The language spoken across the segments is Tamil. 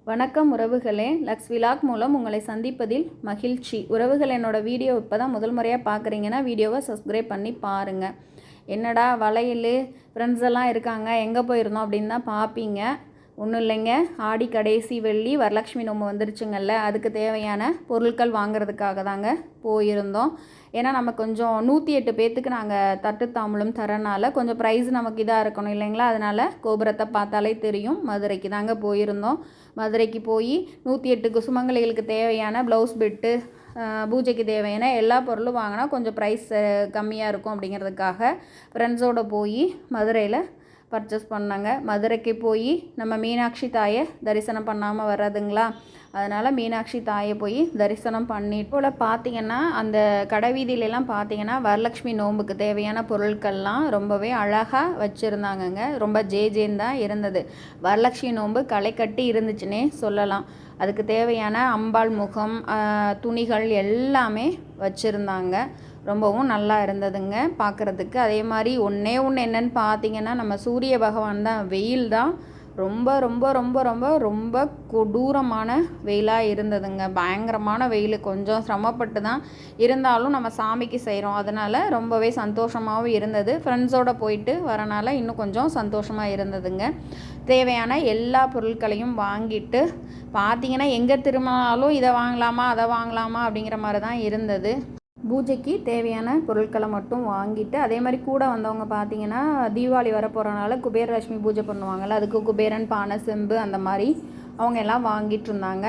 வணக்கம் உறவுகளே. லக்ஸ் விலாக் மூலம் உங்களை சந்திப்பதில் மகிழ்ச்சி. உறவுகள், என்னோட வீடியோ இப்போ தான் முதல் முறையாக பார்க்குறீங்கன்னா வீடியோவை சப்ஸ்கிரைப் பண்ணி பாருங்கள். என்னடா வளையல் ஃப்ரெண்ட்ஸ் எல்லாம் இருக்காங்க, எங்கே போயிருந்தோம் அப்படின்னு தான் பார்ப்பீங்க. ஒன்றும் இல்லைங்க, ஆடி கடைசி வெள்ளி வரலட்சுமி நோம்பு வந்துருச்சுங்கல்ல, அதுக்கு தேவையான பொருட்கள் வாங்குறதுக்காக தாங்க போயிருந்தோம். ஏன்னா நம்ம கொஞ்சம் 108 பேர்த்துக்கு நாங்கள் தட்டு தாம்பூலம் தரனால கொஞ்சம் ப்ரைஸ் நமக்கு இதாக இருக்கணும் இல்லைங்களா, அதனால் கோபுரத்தை பார்த்தாலே தெரியும். மதுரைக்கு தாங்க போயிருந்தோம். மதுரைக்கு போய் 108 குசுமங்கலிகளுக்கு தேவையான ப்ளவுஸ் பிட்டு, பூஜைக்கு தேவையான எல்லா பொருளும் வாங்கினா கொஞ்சம் ப்ரைஸ் கம்மியாக இருக்கும் அப்படிங்கிறதுக்காக ஃப்ரெண்ட்ஸோடு போய் மதுரையில் பர்ச்சேஸ் பண்ணாங்க. மதுரைக்கு போய் நம்ம மீனாட்சி தாயை தரிசனம் பண்ணாமல் வர்றதுங்களா, அதனால் மீனாட்சி தாயை போய் தரிசனம் பண்ணிட்டு போல் பார்த்திங்கன்னா அந்த கடை வீதியிலலாம் பார்த்திங்கன்னா வரலட்சுமி நோம்புக்கு தேவையான பொருட்கள்லாம் ரொம்பவே அழகாக வச்சுருந்தாங்கங்க. ரொம்ப ஜேன்னு தான் இருந்தது. வரலட்சுமி நோம்பு களை கட்டி இருந்துச்சுன்னே சொல்லலாம். அதுக்கு தேவையான அம்பாள் முகம், துணிகள் எல்லாமே வச்சுருந்தாங்க. ரொம்பவும் நல்லா இருந்ததுங்க பார்க்குறதுக்கு. அதே மாதிரி ஒன்று என்னென்னு பார்த்தீங்கன்னா, நம்ம சூரிய பகவான் தான், வெயில் தான் ரொம்ப ரொம்ப ரொம்ப ரொம்ப ரொம்ப கொடூரமான வெயிலாக இருந்ததுங்க. பயங்கரமான வெயில். கொஞ்சம் சிரமப்பட்டு தான் இருந்தாலும் நம்ம சாமிக்கு செய்கிறோம், அதனால் ரொம்பவே சந்தோஷமாகவும் இருந்தது. ஃப்ரெண்ட்ஸோடு போயிட்டு வரனால இன்னும் கொஞ்சம் சந்தோஷமாக இருந்ததுங்க. தேவையான எல்லா பொருட்களையும் வாங்கிட்டு பார்த்திங்கன்னா எங்கே திரும்பினாலும் இதை வாங்கலாமா அதை வாங்கலாமா அப்படிங்கிற மாதிரி தான் இருந்தது. பூஜைக்கு தேவையான பொருட்களை மட்டும் வாங்கிட்டு, அதே மாதிரி கூட வந்தவங்க பார்த்திங்கன்னா தீபாவளி வர போகிறனால குபேரலட்சுமி பூஜை பண்ணுவாங்கள்ல, அதுக்கு குபேரன் பானை செம்பு அந்த மாதிரி அவங்க எல்லாம் வாங்கிட்டு இருந்தாங்க.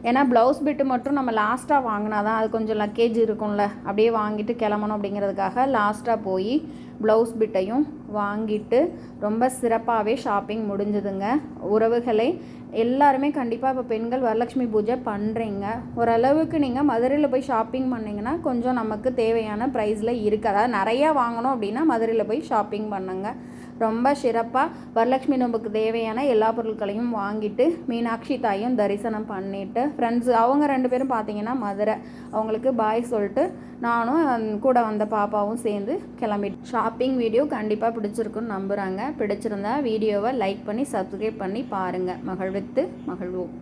ஏன்னா ப்ளவுஸ் பிட்டு மட்டும் நம்ம லாஸ்ட்டாக வாங்கினா தான் அது கொஞ்சம் லக்கேஜ் இருக்கும்ல, அப்படியே வாங்கிட்டு கிளம்பணும் அப்படிங்கிறதுக்காக லாஸ்ட்டாக போய் ப்ளவுஸ் பிட்டையும் வாங்கிட்டு ரொம்ப சிறப்பாகவே ஷாப்பிங் முடிஞ்சுதுங்க. உறவுகளை எல்லாருமே கண்டிப்பாக இப்போ பெண்கள் வரலட்சுமி பூஜை பண்ணுறீங்க. ஓரளவுக்கு நீங்கள் மதுரையில் போய் ஷாப்பிங் பண்ணிங்கன்னா கொஞ்சம் நமக்கு தேவையான ப்ரைஸில் இருக்குது. அதாவது நிறையா வாங்கணும் அப்படின்னா மதுரையில் போய் ஷாப்பிங் பண்ணுங்க. ரொம்ப சிறப்பாக வரலட்சுமி நோம்புக்கு தேவையான எல்லா பொருட்களையும் வாங்கிட்டு மீனாட்சி தாயும் தரிசனம் பண்ணிவிட்டு ஃப்ரெண்ட்ஸு அவங்க 2 பேரும் பார்த்திங்கன்னா மதுரை, அவங்களுக்கு பாய் சொல்லிட்டு நானும் கூட வந்த பாப்பாவும் சேர்ந்து கிளம்பிட்டு. ஷாப்பிங் வீடியோ கண்டிப்பாக பிடிச்சிருக்குன்னு நம்புகிறாங்க. பிடிச்சிருந்தா வீடியோவை லைக் பண்ணி சப்ஸ்கிரைப் பண்ணி பாருங்கள். மகிழ்வித்து மகிழ்வோம்.